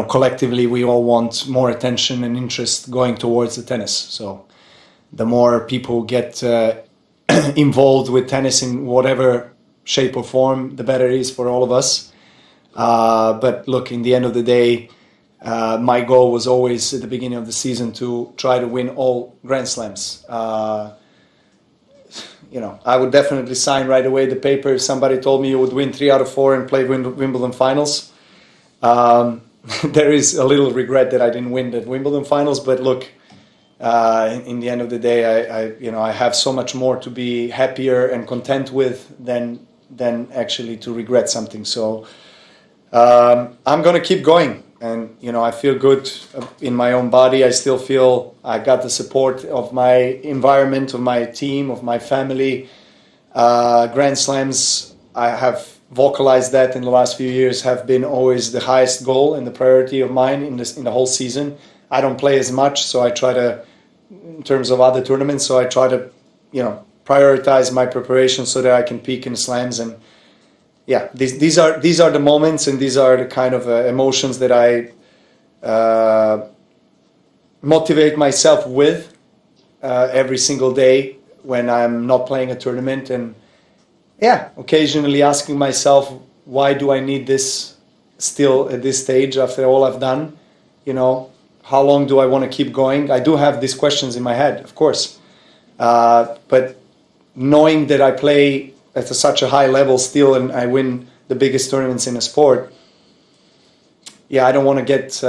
collectively we all want more attention and interest going towards the tennis. So the more people get involved with tennis in whatever shape or form, the better it is for all of us. But look, in the end of the day, my goal was always at the beginning of the season to try to win all Grand Slams. I would definitely sign right away the paper if somebody told me you would win 3 out of 4 and play Wimbledon finals. There is a little regret that I didn't win the Wimbledon finals, but look, in the end of the day, I have so much more to be happier and content with than actually to regret something. So I'm going to keep going. And, I feel good in my own body. I still feel I got the support of my environment, of my team, of my family. Grand Slams, I have vocalized that in the last few years, have been always the highest goal and the priority of mine in the whole season. I don't play as much, so I try to, in terms of other tournaments, so I try to, prioritize my preparation so that I can peak in slams. And yeah, these are the moments, and these are the kind of emotions that I motivate myself with every single day when I'm not playing a tournament. And yeah, occasionally asking myself, why do I need this still at this stage after all I've done? How long do I want to keep going? I do have these questions in my head, of course. But knowing that I play at such a high level still and I win the biggest tournaments in the sport, yeah, I don't want to get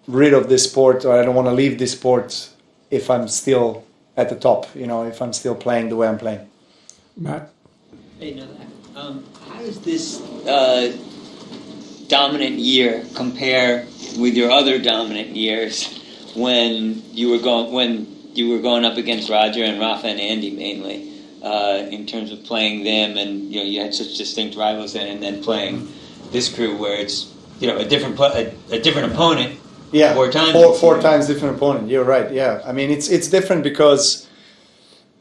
rid of this sport, or I don't want to leave this sport if I'm still at the top, if I'm still playing the way I'm playing. Matt? Hey, Novak. How does this dominant year compare with your other dominant years when you were going up against Roger and Rafa and Andy mainly, in terms of playing them, and you had such distinct rivals then, and then playing this crew where it's a different opponent. Yeah, 4 times. Four times different opponent. You're right. Yeah, I mean it's different because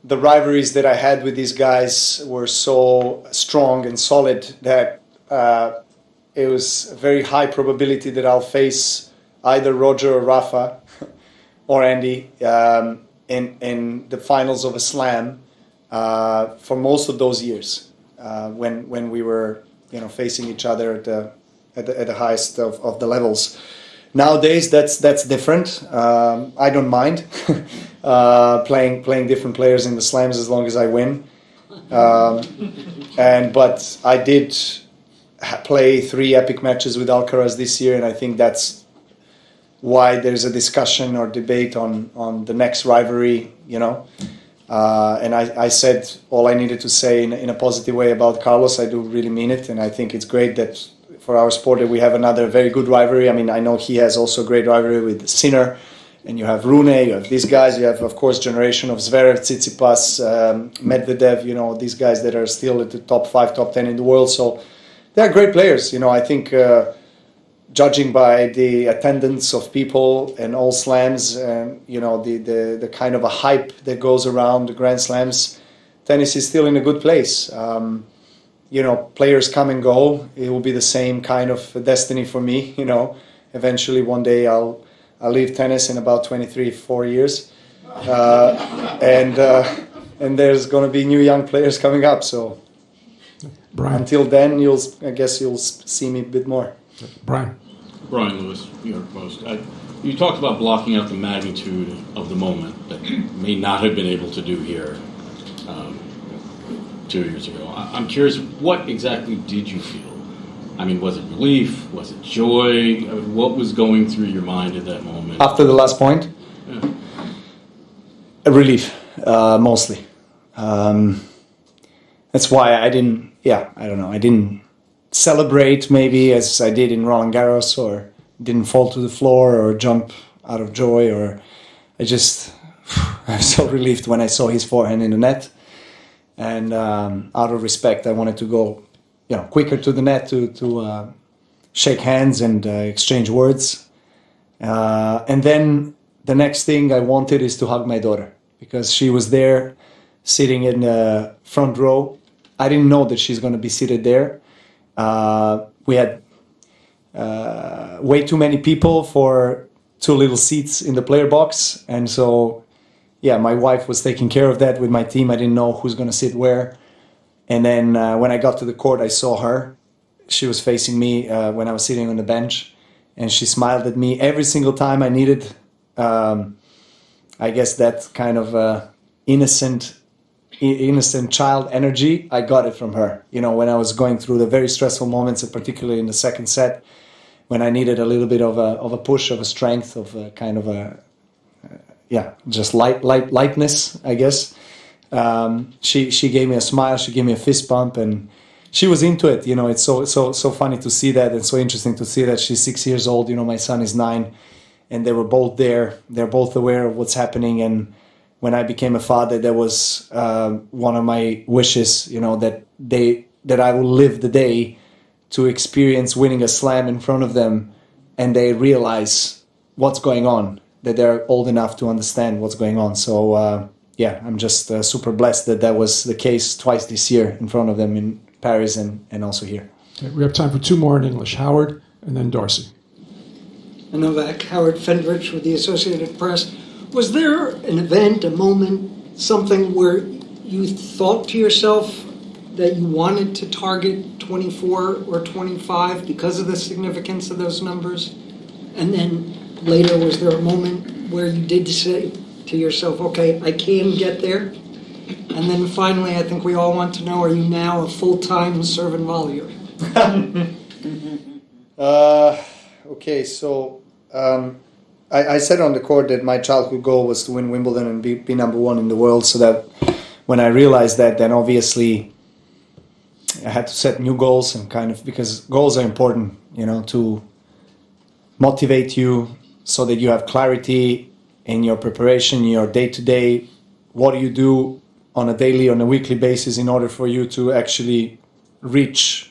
the rivalries that I had with these guys were so strong and solid that it was a very high probability that I'll face either Roger or Rafa or Andy in the finals of a slam for most of those years when we were facing each other at the highest of the levels. Nowadays that's different. I don't mind playing different players in the slams as long as I win. But I did play 3 epic matches with Alcaraz this year, and I think that's why there's a discussion or debate on the next rivalry. And I said all I needed to say in a positive way about Carlos. I do really mean it, and I think it's great that for our sport that we have another very good rivalry. I mean, I know he has also a great rivalry with Sinner, and you have Rune, you have these guys, you have, of course, generation of Zverev, Tsitsipas, Medvedev, these guys that are still at the top 5, top 10 in the world. So they're great players. I think judging by the attendance of people and all slams, the kind of a hype that goes around the Grand Slams, tennis is still in a good place. Players come and go. It will be the same kind of destiny for me. Eventually one day I'll leave tennis in about 4 years, and there's going to be new young players coming up. So Brian. Until then, I guess you'll see me a bit more. Brian Lewis, New York Post. You talked about blocking out the magnitude of the moment that you may not have been able to do here 2 years ago. I'm curious, what exactly did you feel? I mean, was it relief? Was it joy? I mean, what was going through your mind at that moment? After the last point? Yeah. A relief, mostly. That's why I didn't celebrate maybe as I did in Roland Garros, or didn't fall to the floor or jump out of joy, or I was so relieved when I saw his forehand in the net. And out of respect, I wanted to go, quicker to the net to shake hands and exchange words. And then the next thing I wanted is to hug my daughter, because she was there sitting in the front row. I didn't know that she's going to be seated there. We had way too many people for too little seats in the player box. And so, yeah, my wife was taking care of that with my team. I didn't know who's going to sit where. And then when I got to the court, I saw her. She was facing me when I was sitting on the bench. And she smiled at me every single time I needed, I guess, that kind of innocent child energy. I got it from her. You know, when I was going through the very stressful moments, and particularly in the second set, when I needed a little bit of a push, of a strength, of a kind of just lightness, I guess. She gave me a smile, she gave me a fist bump, and she was into it. You know, it's so funny to see that, and so interesting to see that. She's 6 years old. You know, my son is 9, and they were both there. They're both aware of what's happening. And when I became a father, that was one of my wishes. You know, that I will live the day to experience winning a slam in front of them, and they realize what's going on, that they're old enough to understand what's going on. So yeah, I'm just super blessed that was the case twice this year in front of them in Paris and also here. Okay, we have time for 2 more in English. Howard and then Darcy. Novak, Howard Fendrich with the Associated Press. Was there an event, a moment, something where you thought to yourself that you wanted to target 24 or 25 because of the significance of those numbers? And then later, was there a moment where you did say to yourself, okay, I can get there? And then finally, I think we all want to know, are you now a full-time serve and volleyer? Okay, so I said on the court that my childhood goal was to win Wimbledon and be number 1 in the world, so that when I realized that, then obviously I had to set new goals, and kind of, because goals are important, you know, to motivate you so that you have clarity in your preparation, your day-to-day. What do you do on a daily, on a weekly basis in order for you to actually reach